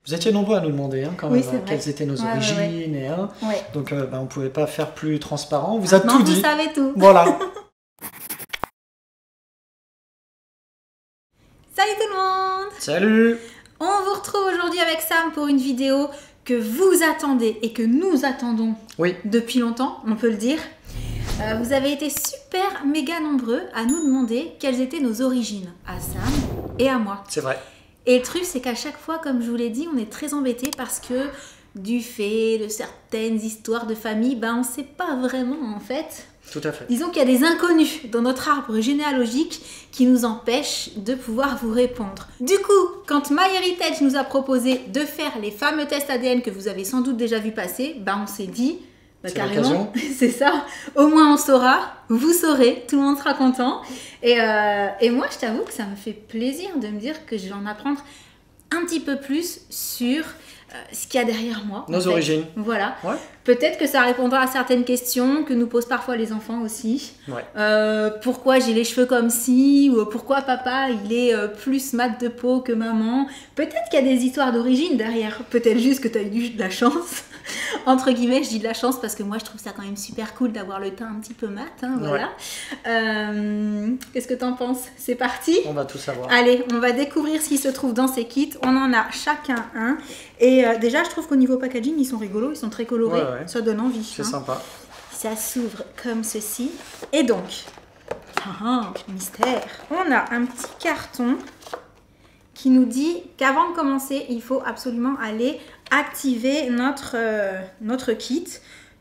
Vous étiez nombreux à nous demander quand oui, même quelles étaient nos origines. Donc on ne pouvait pas faire plus transparent. On vous a tout dit. Vous savez tout. Voilà. Salut tout le monde. Salut. On vous retrouve aujourd'hui avec Sam pour une vidéo que vous attendez et que nous attendons depuis longtemps, on peut le dire. Vous avez été super méga nombreux à nous demander quelles étaient nos origines, à Sam et à moi. C'est vrai. Et le truc, c'est qu'à chaque fois, comme je vous l'ai dit, on est très embêtés parce que du fait de certaines histoires de famille, on ne sait pas vraiment en fait. Tout à fait. Disons qu'il y a des inconnus dans notre arbre généalogique qui nous empêchent de pouvoir vous répondre. Du coup, quand MyHeritage nous a proposé de faire les fameux tests ADN que vous avez sans doute déjà vu passer, on s'est dit... carrément, c'est ça. Au moins on saura, vous saurez, tout le monde sera content. Et moi, je t'avoue que ça me fait plaisir de me dire que je vais en apprendre un petit peu plus sur ce qu'il y a derrière moi. Nos origines. Voilà. Ouais. Peut-être que ça répondra à certaines questions que nous posent parfois les enfants aussi. Ouais. Pourquoi j'ai les cheveux comme ci, ou pourquoi papa il est plus mat de peau que maman. Peut-être qu'il y a des histoires d'origine derrière. Peut-être juste que tu as eu de la chance. Entre guillemets, je dis de la chance parce que moi je trouve ça quand même super cool d'avoir le teint un petit peu mat. Voilà. Ouais. Qu'est-ce que t'en penses? C'est parti? On va tout savoir. Allez, on va découvrir ce qui se trouve dans ces kits. On en a chacun un. Et déjà, je trouve qu'au niveau packaging, ils sont rigolos, ils sont très colorés. Ouais. Ça donne envie. C'est sympa. Ça s'ouvre comme ceci. Et donc, mystère. On a un petit carton qui nous dit qu'avant de commencer, il faut absolument aller activer notre kit.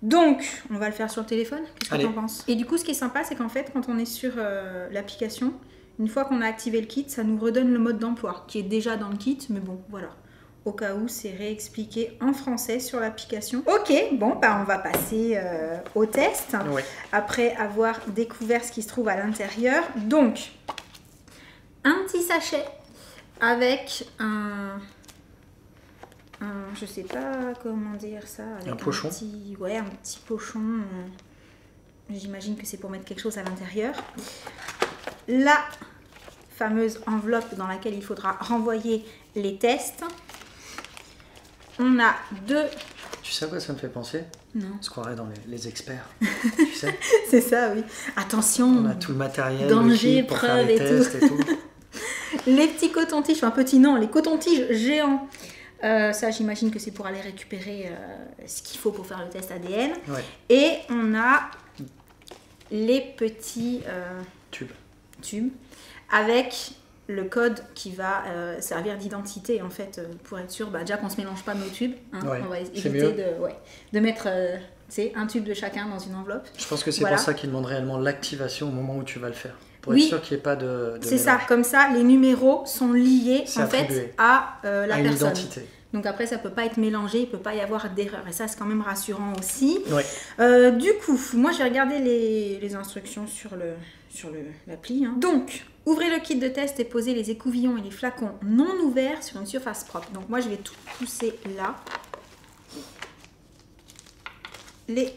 Donc, on va le faire sur le téléphone. Qu'est-ce que tu en penses? Et du coup, ce qui est sympa, c'est qu'en fait, quand on est sur l'application, une fois qu'on a activé le kit, ça nous redonne le mode d'emploi qui est déjà dans le kit. Mais bon, voilà. Au cas où, c'est réexpliqué en français sur l'application. Ok, bon, on va passer au test. Oui. Après avoir découvert ce qui se trouve à l'intérieur. Donc, un petit sachet avec je sais pas comment dire ça. Avec un pochon. Un petit pochon. J'imagine que c'est pour mettre quelque chose à l'intérieur. La fameuse enveloppe dans laquelle il faudra renvoyer les tests. On a deux... Tu sais à quoi ça me fait penser? Non. On se croirait dans les experts. Tu sais? C'est ça, oui. Attention. On a tout le matériel, danger, pour faire les tests et tout. Les petits cotons-tiges, les cotons-tiges géants. Ça, j'imagine que c'est pour aller récupérer ce qu'il faut pour faire le test ADN. Ouais. Et on a les petits tubes avec le code qui va servir d'identité en fait pour être sûr déjà qu'on ne se mélange pas nos tubes. On va éviter de mettre un tube de chacun dans une enveloppe. Je pense que c'est pour ça qu'il demande réellement l'activation au moment où tu vas le faire. Pour être sûr qu'il n'y ait pas de c'est ça, comme ça les numéros sont liés en attribué fait à la personne. Identité. Donc après ça ne peut pas être mélangé, il ne peut pas y avoir d'erreur. Et ça c'est quand même rassurant aussi. Ouais. Du coup, moi j'ai regardé les instructions sur l'appli. Donc, ouvrez le kit de test et posez les écouvillons et les flacons non ouverts sur une surface propre. Donc moi je vais tout pousser là. Les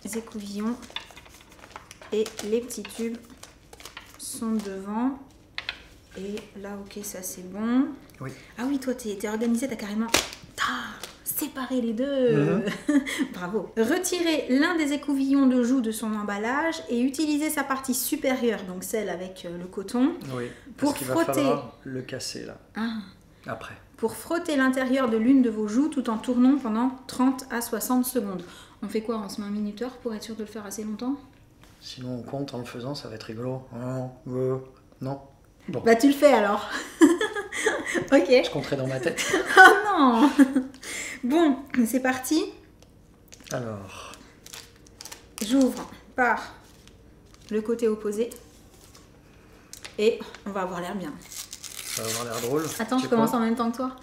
écouvillons et les petits tubes sont devant. Et là, ok, ça c'est bon. Oui. Ah oui, toi t'es organisé, t'as carrément séparé les deux. Bravo. Retirez l'un des écouvillons de joue de son emballage et utilisez sa partie supérieure, donc celle avec le coton, pour frotter. Va falloir le casser là. Après. Pour frotter l'intérieur de l'une de vos joues tout en tournant pendant 30 à 60 secondes. On fait quoi? On se met un minuteur pour être sûr de le faire assez longtemps? Sinon on compte en le faisant, ça va être rigolo. Non. Bon. Tu le fais alors. Ok. Je compterai dans ma tête. Oh non. Bon, c'est parti. Alors. J'ouvre par le côté opposé. Et on va avoir l'air bien. Ça va avoir l'air drôle. Attends, je commence en même temps que toi.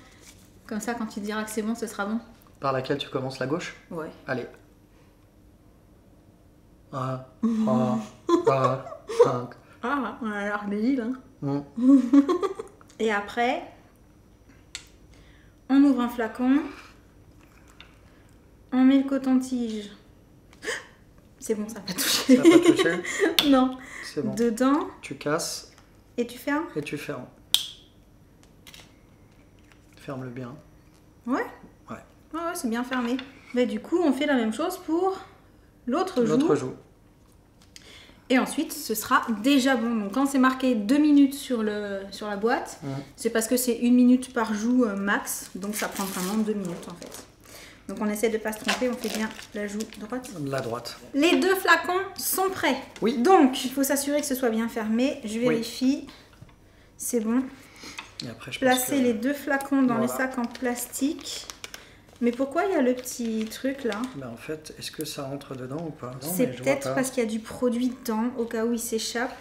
Comme ça, quand tu diras que c'est bon, ce sera bon. Par laquelle tu commences, la gauche? Ouais. Allez. 1, 3, 4, 5. Ah, on a l'air débile, Et après, on ouvre un flacon, on met le coton-tige. C'est bon, ça n'a pas touché. Ça n'a pas touché? Non. C'est bon. Dedans. Tu casses. Et tu fermes? Et tu fermes. Ferme-le bien. Ouais. Ouais. Ouais, c'est bien fermé. Mais du coup, on fait la même chose pour l'autre joue. L'autre joue. Et ensuite, ce sera déjà bon. Donc quand c'est marqué 2 minutes sur la boîte, c'est parce que c'est 1 minute par joue max. Donc ça prend vraiment 2 minutes en fait. Donc on essaie de ne pas se tromper, on fait bien la joue droite. La droite. Les 2 flacons sont prêts. Oui. Donc il faut s'assurer que ce soit bien fermé. Je vérifie. C'est bon. Et après, je Placer pense que... les 2 flacons dans les Voilà. sacs en plastique. Mais pourquoi il y a le petit truc là? Ben, en fait, est-ce que ça rentre dedans ou pas? C'est peut-être parce qu'il y a du produit dedans, au cas où il s'échappe.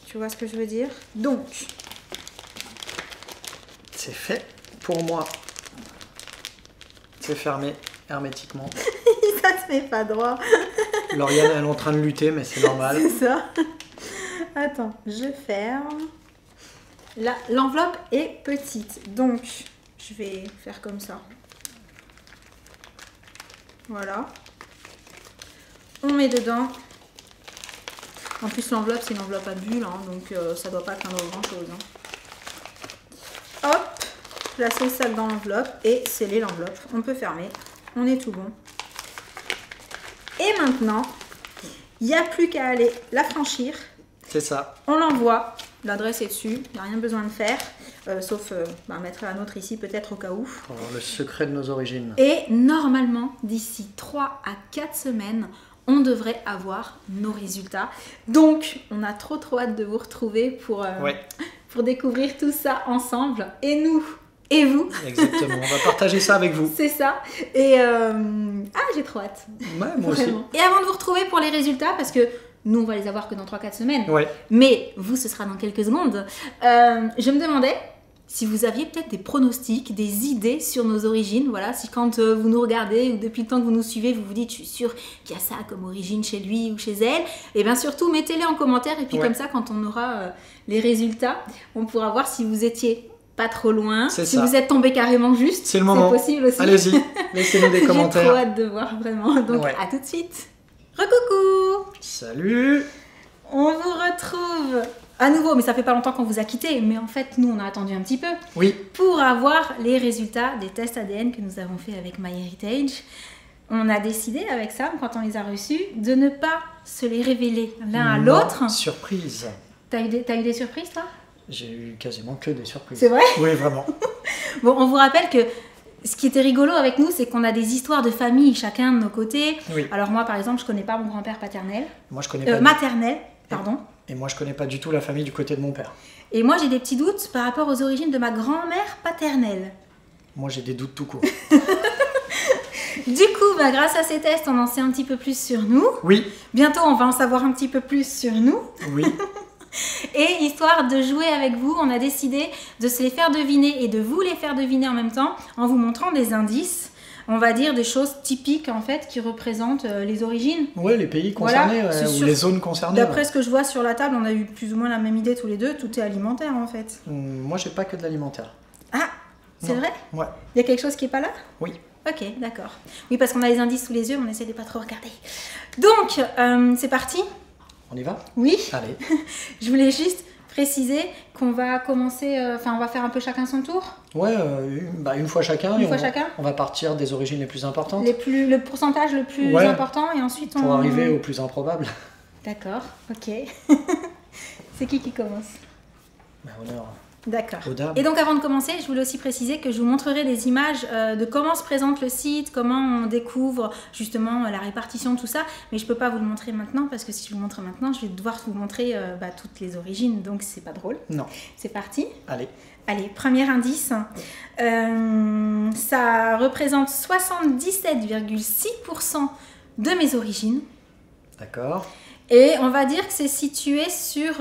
Tu vois ce que je veux dire? Donc, c'est fait pour moi. C'est fermé hermétiquement. ça se met pas droit. Lauriane, elle est en train de lutter, mais c'est normal. C'est ça. Attends, je ferme. Là, l'enveloppe est petite, donc je vais faire comme ça. Voilà. On met dedans. En plus, l'enveloppe, c'est une enveloppe à bulles, hein, donc ça doit pas atteindre grand-chose. Hein. Hop, placer le sac dans l'enveloppe et sceller l'enveloppe. On peut fermer. On est tout bon. Et maintenant, il n'y a plus qu'à aller la franchir. C'est ça. On l'envoie. L'adresse est dessus. Il n'y a rien besoin de faire. Sauf mettre la nôtre ici, peut-être au cas où. Oh, le secret de nos origines. Et normalement, d'ici 3 à 4 semaines, on devrait avoir nos résultats. Donc, on a trop hâte de vous retrouver pour découvrir tout ça ensemble. Et nous, et vous. Exactement, on va partager ça avec vous. C'est ça. Et j'ai trop hâte. Ouais, moi aussi. Et avant de vous retrouver pour les résultats, parce que nous, on va les avoir que dans 3-4 semaines. Ouais. Mais vous, ce sera dans quelques secondes. Je me demandais si vous aviez peut-être des pronostics, des idées sur nos origines. Voilà, si quand vous nous regardez ou depuis le temps que vous nous suivez, vous vous dites, je suis sûre qu'il y a ça comme origine chez lui ou chez elle. Et bien surtout, mettez-les en commentaire. Et puis comme ça, quand on aura les résultats, on pourra voir si vous étiez pas trop loin. Si vous êtes tombé carrément juste, c'est le moment. C'est possible aussi. Allez-y, laissez-nous des commentaires. J'ai trop hâte de voir vraiment. Donc à tout de suite. Recoucou. Salut. On vous retrouve à nouveau, mais ça fait pas longtemps qu'on vous a quitté, mais en fait, nous, on a attendu un petit peu pour avoir les résultats des tests ADN que nous avons fait avec MyHeritage. On a décidé avec Sam, quand on les a reçus, de ne pas se les révéler l'un à l'autre. Surprise. T'as eu des surprises, toi? J'ai eu quasiment que des surprises. C'est vrai? Oui, vraiment. Bon, on vous rappelle que ce qui était rigolo avec nous, c'est qu'on a des histoires de famille, chacun de nos côtés. Oui. Alors moi, par exemple, je connais pas mon grand-père paternel. Moi, je connais pas. Maternel, pardon. Et moi, je connais pas du tout la famille du côté de mon père. Et moi, j'ai des petits doutes par rapport aux origines de ma grand-mère paternelle. Moi, j'ai des doutes tout court. Du coup, grâce à ces tests, on en sait un petit peu plus sur nous. Oui. Bientôt, on va en savoir un petit peu plus sur nous. Oui. Et histoire de jouer avec vous, on a décidé de se les faire deviner et de vous les faire deviner en même temps en vous montrant des indices. On va dire des choses typiques en fait qui représentent les origines. Ouais, les pays concernés ou les zones concernées. D'après ce que je vois sur la table, on a eu plus ou moins la même idée tous les deux. Tout est alimentaire en fait. Moi, j'ai pas que de l'alimentaire. Ah, c'est vrai? Ouais. Il y a quelque chose qui est pas là? Oui. Ok, d'accord. Oui, parce qu'on a les indices sous les yeux, on essaie de pas trop regarder. Donc, c'est parti? On y va? Oui. Allez. Je voulais juste préciser qu'on va commencer, on va faire un peu chacun son tour. Ouais, une fois chacun. On va partir des origines les plus importantes. Le pourcentage le plus important et ensuite on... Pour arriver au plus improbable. D'accord, ok. C'est qui commence? Honneur. D'accord. Et donc avant de commencer, je voulais aussi préciser que je vous montrerai des images de comment se présente le site, comment on découvre justement la répartition, tout ça. Mais je ne peux pas vous le montrer maintenant parce que si je vous le montre maintenant, je vais devoir vous montrer toutes les origines. Donc c'est pas drôle. Non. C'est parti. Allez, premier indice. Ça représente 77,6% de mes origines. D'accord. Et on va dire que c'est situé sur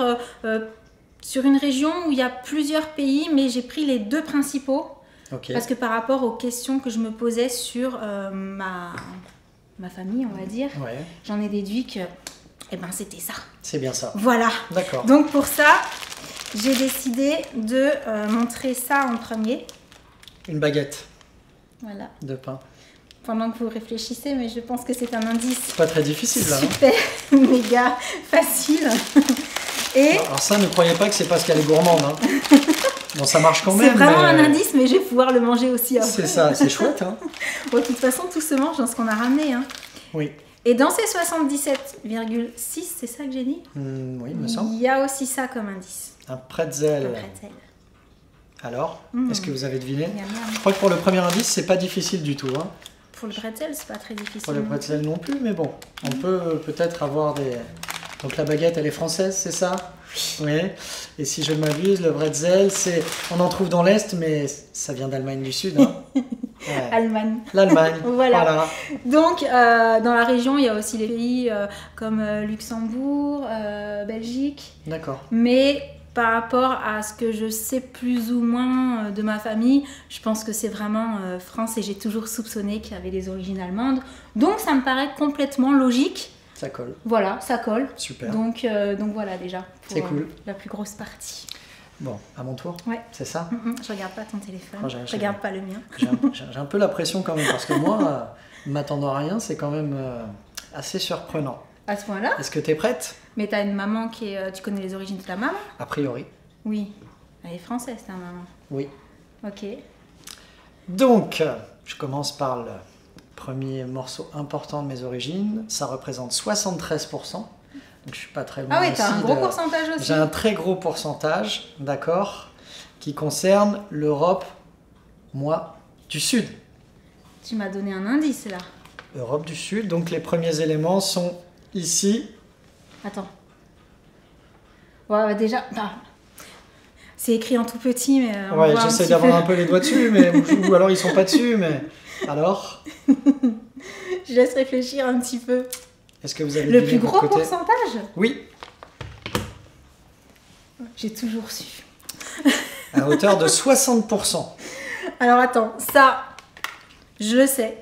une région où il y a plusieurs pays, mais j'ai pris les 2 principaux. Okay. Parce que par rapport aux questions que je me posais sur ma famille, on va dire, j'en ai déduit que c'était ça. C'est bien ça. Voilà. D'accord. Donc pour ça, j'ai décidé de montrer ça en premier. Une baguette. Voilà. De pain. Pendant que vous réfléchissez, mais je pense que c'est un indice. C'est pas très difficile là. Super, méga facile. Et alors ça, ne croyez pas que c'est parce qu'elle est gourmande. Hein. Bon, ça marche quand même. C'est vraiment un indice, mais je vais pouvoir le manger aussi après. C'est ça, c'est chouette. Hein. Bon, de toute façon, tout se mange dans ce qu'on a ramené. Hein. Oui. Et dans ces 77,6, c'est ça que j'ai dit? Oui, il me semble. Il y a aussi ça comme indice. Un pretzel. Un pretzel. Alors, est-ce que vous avez deviné? Miam, miam. Je crois que pour le premier indice, c'est pas difficile du tout. Hein. Pour le pretzel, c'est pas très difficile. Pour le pretzel non plus, mais bon, on peut peut-être avoir des... Donc la baguette, elle est française, c'est ça? Oui. Et si je ne m'abuse, le bretzel, c'est... On en trouve dans l'Est, mais ça vient d'Allemagne du Sud. Hein. Ouais. Allemagne. L'Allemagne. Voilà. Donc, dans la région, il y a aussi les pays comme Luxembourg, Belgique. D'accord. Mais par rapport à ce que je sais plus ou moins de ma famille, je pense que c'est vraiment France et j'ai toujours soupçonné qu'il y avait des origines allemandes. Donc, ça me paraît complètement logique. Ça colle. Voilà, ça colle. Super. Donc voilà déjà c'est cool. La plus grosse partie. Bon, à mon tour. Ouais. C'est ça? Je regarde pas ton téléphone. Oh, je regarde pas le mien. J'ai un peu la pression quand même parce que moi, m'attendant à rien, c'est quand même assez surprenant. À ce point-là? Est-ce que tu es prête? Mais t'as une maman qui est... tu connais les origines de ta maman? A priori. Oui. Elle est française, ta maman. Oui. Ok. Donc, je commence par le premier morceau important de mes origines. Ça représente 73%. Donc, je suis pas très loin. Ah oui, t'as un gros pourcentage aussi. J'ai un très gros pourcentage, d'accord, qui concerne l'Europe, moi, du Sud. Tu m'as donné un indice, là. Europe du Sud. Donc, les premiers éléments sont ici. Attends. Ouais, déjà... Ah. C'est écrit en tout petit, mais... Ouais, j'essaie d'avoir un peu les doigts dessus, mais ou alors ils sont pas dessus, mais... Alors? Je laisse réfléchir un petit peu. Est-ce que vous avez le plus gros pourcentage? Oui. J'ai toujours su. À hauteur de 60%. Alors attends, ça, je le sais.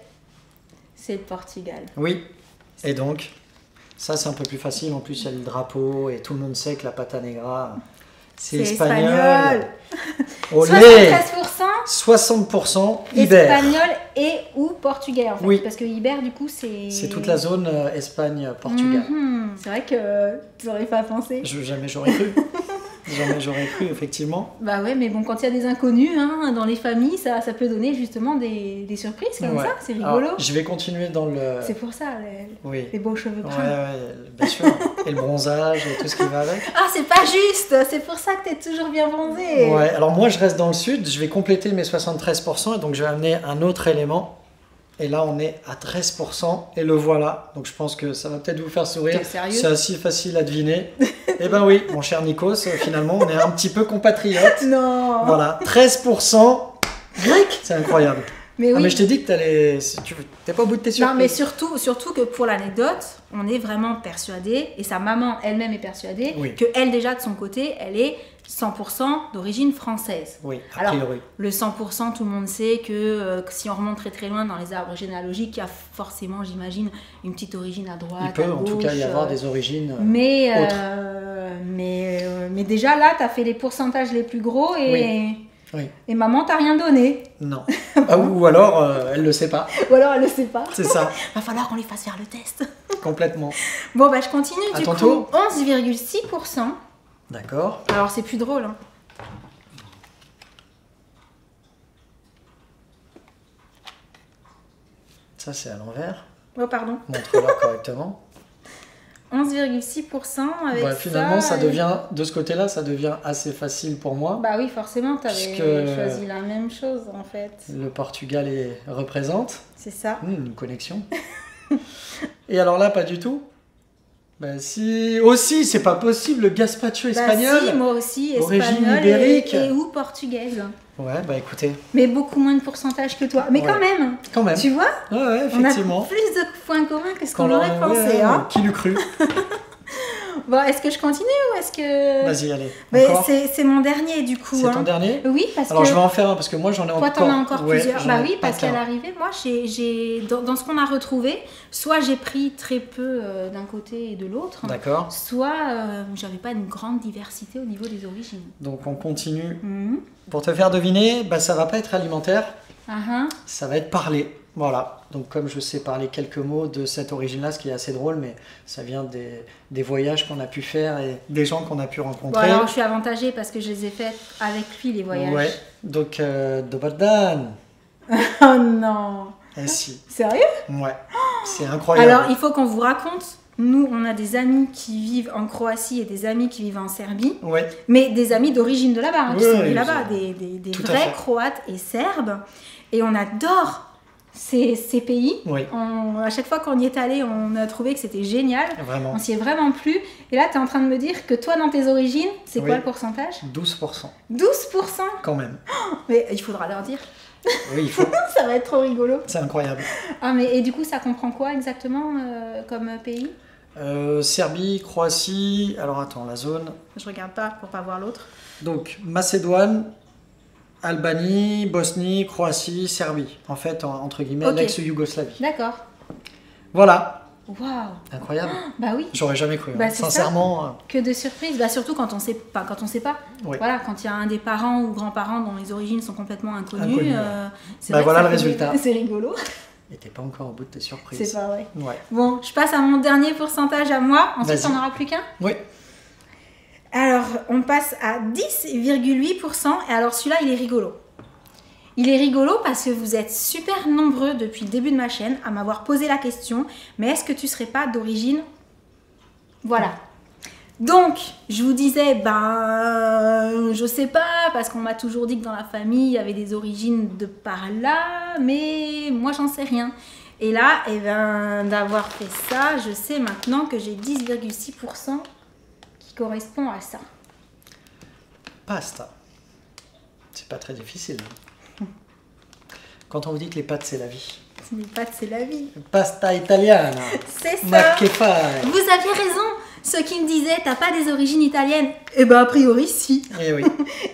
C'est le Portugal. Oui. Et donc, ça c'est un peu plus facile. En plus, il y a le drapeau et tout le monde sait que la pata negra, c'est espagnol. Olé! 60% Iber. Espagnol et ou portugais en fait. Oui. Parce que Iber du coup c'est... C'est toute la zone Espagne-Portugal. C'est vrai que tu n'aurais pas pensé. Jamais j'aurais cru. Jamais j'aurais cru, effectivement. Bah ouais, mais bon, quand il y a des inconnus hein, dans les familles, ça peut donner justement des surprises comme ça, c'est rigolo. Alors, je vais continuer dans le... C'est pour ça, les beaux cheveux bruns. Ouais, bien sûr. Et le bronzage et tout ce qui va avec. Ah, c'est pas juste, c'est pour ça que t'es toujours bien bronzé. Ouais, alors moi je reste dans le sud, je vais compléter mes 73% et donc je vais amener un autre élément. Et là on est à 13% et le voilà. Donc je pense que ça va peut-être vous faire sourire. T'es sérieux? C'est assez facile à deviner. Eh ben oui, mon cher Nikos, finalement on est un petit peu compatriotes. Non. Voilà, 13% grec. C'est incroyable. Mais oui. Ah, mais je t'ai dit que t'es pas au bout de tes surprises. Non, mais surtout que pour l'anecdote, on est vraiment persuadé, et sa maman elle-même est persuadée, que elle déjà de son côté, elle est 100% d'origine française. Oui, a priori. Alors, le 100%, tout le monde sait que si on remonte très très loin dans les arbres généalogiques, il y a forcément, j'imagine, une petite origine à droite, il peut à gauche, en tout cas y avoir des origines autres. Mais déjà là, tu as fait les pourcentages les plus gros et... Oui. Et maman t'a rien donné. Non. Ou alors, elle le sait pas. Ou alors, elle le sait pas. C'est ça. Va falloir qu'on lui fasse faire le test. Complètement. Bon, bah, je continue à du ton coup. Tour. 11,6%. D'accord. Alors, c'est plus drôle. Hein. Ça, c'est à l'envers. Oh, pardon. Montre-leur correctement. 11,6% avec finalement, ça devient, de ce côté-là, ça devient assez facile pour moi. Bah oui, forcément, tu avais choisi la même chose en fait. Le Portugal représente. C'est ça. Une connexion. Et alors là, pas du tout. Bah si, aussi, c'est pas possible, le gazpacho espagnol. Bah si, moi aussi, origine espagnol ibérique. et ou portugaise. Ouais, bah écoutez. Mais beaucoup moins de pourcentage que toi. Mais quand même. Quand même. Tu vois? Ouais, effectivement. On a plus de points communs que ce qu'on aurait pensé. Hein. Qui l'eût cru? Bon, est-ce que je continue ou est-ce que... Vas-y, allez. C'est mon dernier du coup. C'est ton dernier? Oui, parce Alors, je vais en faire un parce que moi j'en ai encore. Toi, t'en as encore plusieurs. Bah oui, parce qu'à l'arrivée, moi, dans ce qu'on a retrouvé, soit j'ai pris très peu d'un côté et de l'autre. D'accord. Soit j'avais pas une grande diversité au niveau des origines. Donc on continue. Pour te faire deviner, ça va pas être alimentaire. Ça va être parler. Voilà. Donc comme je sais parler quelques mots de cette origine-là, ce qui est assez drôle, mais ça vient des voyages qu'on a pu faire et des gens qu'on a pu rencontrer. Bon, alors je suis avantagée parce que je les ai faits avec lui, les voyages. Ouais. Donc, dobar dan. Oh non. Eh si. Sérieux? Ouais. C'est incroyable. Alors, il faut qu'on vous raconte. Nous, on a des amis qui vivent en Croatie et des amis qui vivent en Serbie. Ouais. Mais des amis d'origine de là-bas, qui sont nés là-bas. c'est- Des Tout à vrais fait. Croates et Serbes. Et on adore ces pays. Oui. À chaque fois qu'on y est allé, on a trouvé que c'était génial. Vraiment. On s'y est vraiment plu. Et là, tu es en train de me dire que toi, dans tes origines, c'est Oui. quoi le pourcentage? 12%. 12%. Quand même. Mais il faudra leur dire. Oui, il faut. Ça va être trop rigolo. C'est incroyable. Ah, mais et du coup, ça comprend quoi exactement comme pays? Serbie, Croatie. Alors attends, la zone. Je regarde pas pour pas voir l'autre. Donc, Macédoine, Albanie, Bosnie, Croatie, Serbie. En fait, entre guillemets, Ok. l'ex-Yougoslavie. D'accord. Voilà. Waouh. Incroyable. Bah oui. J'aurais jamais cru. Bah, hein. c'est ça. Sincèrement. Que de surprises. Bah surtout quand on sait pas. Oui. Voilà, quand il y a un des parents ou grands-parents dont les origines sont complètement inconnues. Inconnues, ouais. C'est Bah, vrai que voilà ça le fait- résultat. C'est rigolo. Et t'es pas encore au bout de tes surprises. C'est pas vrai. Ouais. Bon, je passe à mon dernier pourcentage à moi. Ensuite, Vas-y. on n'aura plus qu'un. Oui. Alors, on passe à 10,8%. Et alors, celui-là, il est rigolo. Il est rigolo parce que vous êtes super nombreux depuis le début de ma chaîne à m'avoir posé la question, mais est-ce que tu serais pas d'origine? Voilà. Donc, je vous disais, je sais pas, parce qu'on m'a toujours dit que dans la famille, il y avait des origines de par là, mais moi, j'en sais rien. Et là, d'avoir fait ça, je sais maintenant que j'ai 10,6% qui correspond à ça. Pasta. C'est pas très difficile. Quand on vous dit que les pâtes, c'est la vie. Les pâtes, c'est la vie. Pasta italiana. C'est ça. Ma che fai? Vous aviez raison. Ceux qui me disaient, t'as pas des origines italiennes? Eh ben, a priori, si. Eh oui.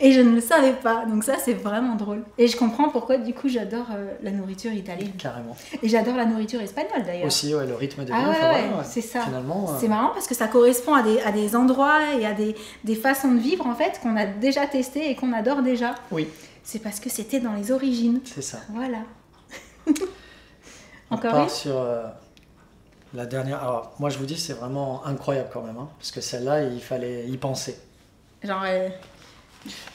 Et je ne le savais pas. Donc ça, c'est vraiment drôle. Et je comprends pourquoi, du coup, j'adore la nourriture italienne. Carrément. Et j'adore la nourriture espagnole, d'ailleurs. Aussi, ouais, le rythme de vie. Ah ouais, enfin, ouais, voilà, c'est ça. Finalement. C'est marrant parce que ça correspond à des endroits et à des façons de vivre, en fait, qu'on a déjà testé et qu'on adore déjà. Oui, C'est parce que c'était dans les origines. c'est ça. Voilà. On Encore part une? sur la dernière. Alors, moi, je vous dis, c'est vraiment incroyable quand même. Hein, parce que celle-là, il fallait y penser. Genre,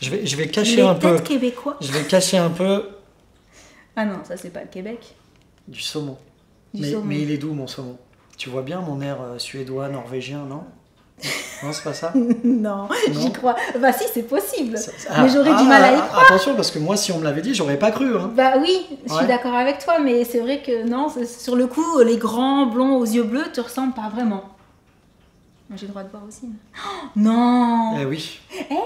Je vais cacher les un peu. têtes québécois. Je vais cacher un peu Ah non, ça, c'est pas le Québec. du saumon. Du saumon. Mais il est doux, mon saumon. Tu vois bien mon air suédois, norvégien, non? Non, c'est pas ça? Non, j'y Non. crois. Bah si, c'est possible. Ah, Mais j'aurais du mal à y croire. Attention, parce que moi, si on me l'avait dit, j'aurais pas cru. Hein. Bah oui, je suis Ouais. d'accord avec toi, mais c'est vrai que non, sur le coup, les grands blonds aux yeux bleus te ressemblent pas vraiment. Moi, j'ai le droit de voir aussi. Oh, non. Eh oui.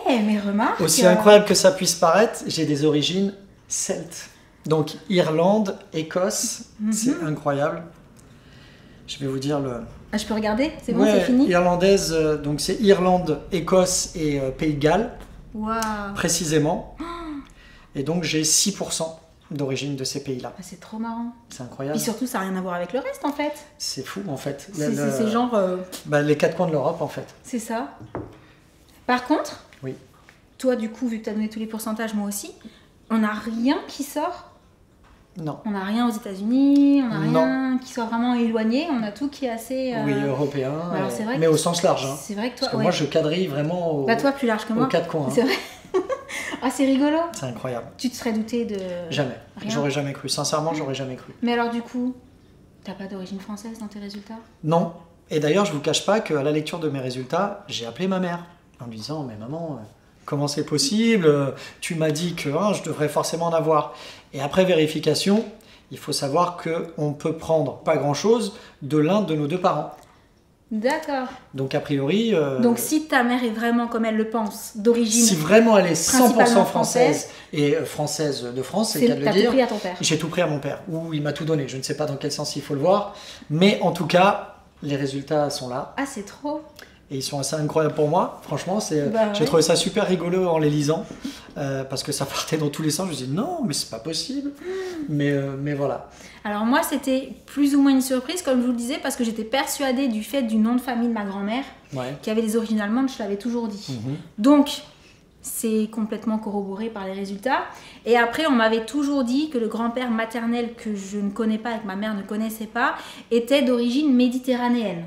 Mais remarque. Aussi incroyable que ça puisse paraître, j'ai des origines celtes. Donc Irlande, Écosse, c'est incroyable. Je vais vous dire le. Ah, je peux regarder? C'est bon, Ouais, c'est fini? irlandaise, donc c'est Irlande, Écosse et Pays de Galles, Waouh. précisément. Et donc j'ai 6% d'origine de ces pays-là. Ah, c'est trop marrant. C'est incroyable. Puis surtout, ça n'a rien à voir avec le reste en fait. C'est fou en fait. C'est genre. Les quatre coins de l'Europe en fait. C'est ça. Par contre, Oui. toi, du coup, vu que tu as donné tous les pourcentages, moi aussi, on n'a rien qui sort. Non. On n'a rien aux États-Unis, on n'a Non. rien qui soit vraiment éloigné, on a tout qui est assez. Oui, européen, alors, c'est vrai mais que- au sens large. Hein. C'est vrai que toi. Parce que ouais. moi je quadrille vraiment Bah, toi, plus large que aux moi. quatre coins. Hein. C'est vrai. Ah, c'est rigolo. C'est incroyable. Tu te serais douté de. Jamais. Rien. J'aurais jamais cru. Sincèrement, j'aurais jamais cru. Mais alors, du coup, t'as pas d'origine française dans tes résultats? Non. Et d'ailleurs, je vous cache pas qu'à la lecture de mes résultats, j'ai appelé ma mère en lui disant mais maman, comment c'est possible? Tu m'as dit que je devrais forcément en avoir. Et après vérification, il faut savoir que on peut prendre pas grand-chose de l'un de nos deux parents. D'accord. Donc a priori, Donc, si ta mère est vraiment comme elle le pense, d'origine, si vraiment elle est 100% principalement française et française de France, c'est le cas de le t'as tout dire. pris à ton père. J'ai tout pris à mon père, ou il m'a tout donné. Je ne sais pas dans quel sens il faut le voir, mais en tout cas, les résultats sont là Ah, c'est trop. et ils sont assez incroyables pour moi. Franchement, Bah j'ai ouais. trouvé ça super rigolo en les lisant parce que ça partait dans tous les sens. Je me dis non, mais c'est pas possible. Mais voilà. Alors moi, c'était plus ou moins une surprise, comme je vous le disais, parce que j'étais persuadée du fait du nom de famille de ma grand-mère, Ouais. qui avait des origines allemandes, je l'avais toujours dit. Mhm. Donc, c'est complètement corroboré par les résultats. Et après, on m'avait toujours dit que le grand-père maternel que je ne connais pas et que ma mère ne connaissait pas était d'origine méditerranéenne.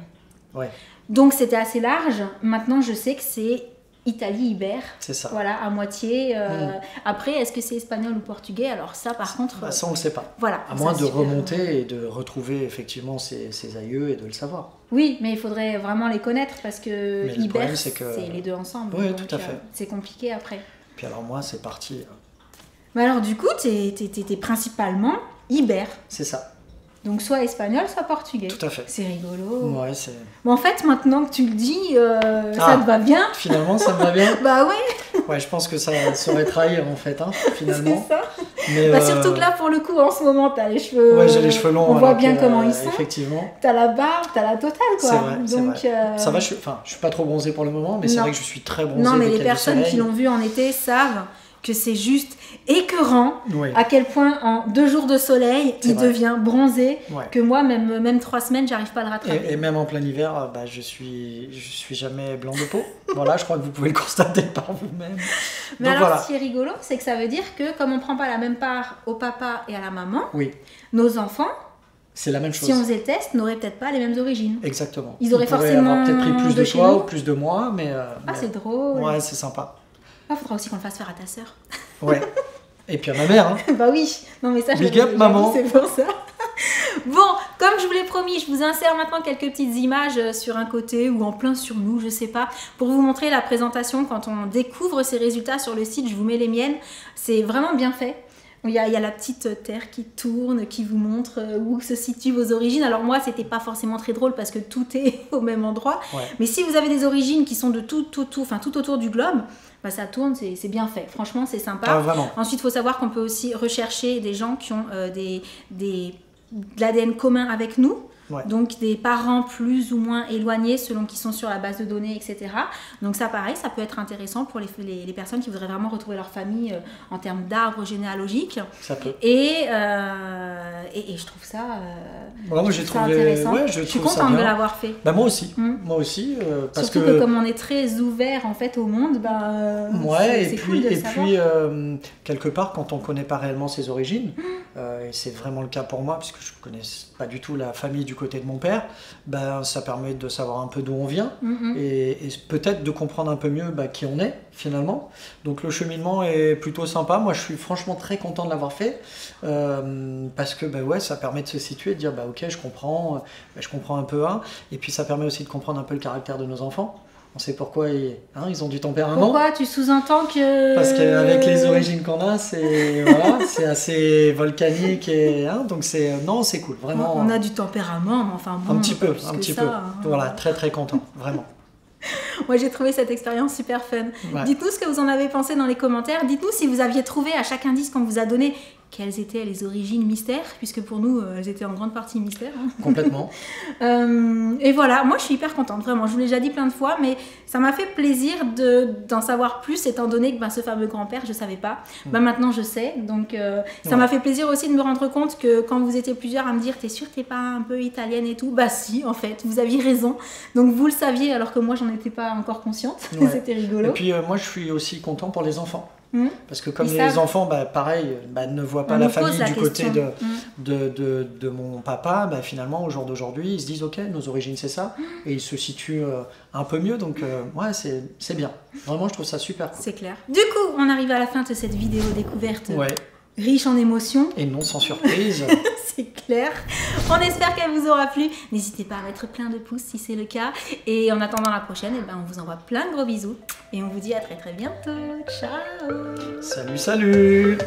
Ouais. Donc c'était assez large. Maintenant, je sais que c'est Italie ibère. C'est ça. Voilà, à moitié. Après, est-ce que c'est espagnol ou portugais? Alors ça, par contre... Bah, ça, on ne le sait pas. Voilà. À moins de remonter et de retrouver effectivement ses aïeux et de le savoir. Oui, mais il faudrait vraiment les connaître parce que mais ibère, c'est les deux ensemble. Oui, donc, tout à fait. C'est compliqué après. Puis alors moi, c'est parti. Mais alors du coup, t'es principalement ibère. C'est ça. Donc soit espagnol, soit portugais. Tout à fait. C'est rigolo. Ouais, c'est... Bon, en fait, maintenant que tu le dis, ça te va bien. Finalement, ça me va bien. Bah oui. Ouais, je pense que ça saurait trahir en fait, hein, finalement. C'est ça. Mais, bah, surtout que là, pour le coup, en ce moment, t'as les cheveux... Ouais, j'ai les cheveux longs. On voit bien comment ils sont. Effectivement. T'as la barbe, t'as la totale, quoi. C'est vrai, donc, c'est vrai. Ça va, je suis pas trop bronzé pour le moment, mais c'est vrai que je suis très bronzé. Non, mais les personnes qui l'ont vu en été savent que c'est juste écœurant à quel point en 2 jours de soleil il devient bronzé, que moi même 3 semaines j'arrive pas à le rattraper. Et même en plein hiver, bah, je suis jamais blanc de peau. Voilà, je crois que vous pouvez le constater par vous-même. Mais donc, alors ce qui est rigolo, c'est que ça veut dire que comme on prend pas la même part au papa et à la maman, nos enfants, c'est la même chose. Si on faisait le test, n'auraient peut-être pas les mêmes origines. Exactement. Ils auraient forcément avoir peut-être pris plus de toi ou plus de moi, mais... c'est drôle. Ouais, c'est sympa. Il faudra aussi qu'on le fasse faire à ta sœur. Ouais. Et puis à ma mère. Hein. Bah oui. Non mais ça, Big up, maman. C'est pour ça. Bon, comme je vous l'ai promis, je vous insère maintenant quelques petites images sur un côté ou en plein sur nous, je sais pas, pour vous montrer la présentation quand on découvre ces résultats sur le site. Je vous mets les miennes. C'est vraiment bien fait. Il y a la petite terre qui tourne, qui vous montre où se situent vos origines. Alors moi, c'était pas forcément très drôle parce que tout est au même endroit. Ouais. Mais si vous avez des origines qui sont de tout autour du globe, bah ça tourne, c'est bien fait. Franchement, c'est sympa. Ah, vraiment. Ensuite, il faut savoir qu'on peut aussi rechercher des gens qui ont de l'ADN commun avec nous. Ouais. Donc des parents plus ou moins éloignés selon qui sont sur la base de données, etc. Donc ça pareil, ça peut être intéressant pour les personnes qui voudraient vraiment retrouver leur famille en termes d'arbre généalogique. Ça peut. Et je trouve ça, moi j'ai trouvé intéressant. Ouais, je suis contente de l'avoir fait. Bah, moi aussi. Moi aussi. Parce surtout que comme on est très ouvert en fait au monde, bah, c'est cool de savoir. Puis quelque part quand on ne connaît pas réellement ses origines, et c'est vraiment le cas pour moi puisque je ne connais pas du tout la famille du côté de mon père, ben, ça permet de savoir un peu d'où on vient et peut-être de comprendre un peu mieux qui on est finalement. Donc le cheminement est plutôt sympa. Moi je suis franchement très content de l'avoir fait parce que ouais, ça permet de se situer, de dire ok, je comprends un peu et puis ça permet aussi de comprendre un peu le caractère de nos enfants. On sait pourquoi ils ont du tempérament. Pourquoi tu sous-entends que... Parce qu'avec les origines qu'on a, c'est voilà, assez volcanique donc c'est cool, vraiment. On a du tempérament, mais enfin bon, un petit peu. Voilà, très très content, vraiment. Moi j'ai trouvé cette expérience super fun. Ouais. Dites-nous ce que vous en avez pensé dans les commentaires. Dites-nous si vous aviez trouvé à chaque indice qu'on vous a donné quelles étaient les origines mystères, puisque pour nous, elles étaient en grande partie mystères. Hein. Complètement. Et voilà, moi je suis hyper contente, vraiment. Je vous l'ai déjà dit plein de fois, mais ça m'a fait plaisir d'en savoir plus, étant donné que ce fameux grand-père, je ne savais pas. Maintenant, je sais. Donc, ça m'a fait plaisir aussi de me rendre compte que quand vous étiez plusieurs à me dire « T'es sûre que t'es pas un peu italienne et tout ?» Bah si, en fait, vous aviez raison. Donc, vous le saviez, alors que moi, j'en étais pas encore consciente. Ouais. C'était rigolo. Et puis, moi, je suis aussi content pour les enfants. Parce que comme les enfants, pareil, ne voient pas la famille du côté de mon papa, finalement, au jour d'aujourd'hui, ils se disent, ok, nos origines, c'est ça, et ils se situent un peu mieux, donc ouais, c'est bien. Vraiment, je trouve ça super cool. C'est clair. Du coup, on arrive à la fin de cette vidéo découverte. Ouais. Riche en émotions. Et non sans surprise. C'est clair. On espère qu'elle vous aura plu. N'hésitez pas à mettre plein de pouces si c'est le cas. Et en attendant la prochaine, on vous envoie plein de gros bisous. Et on vous dit à très très bientôt. Ciao. Salut, salut.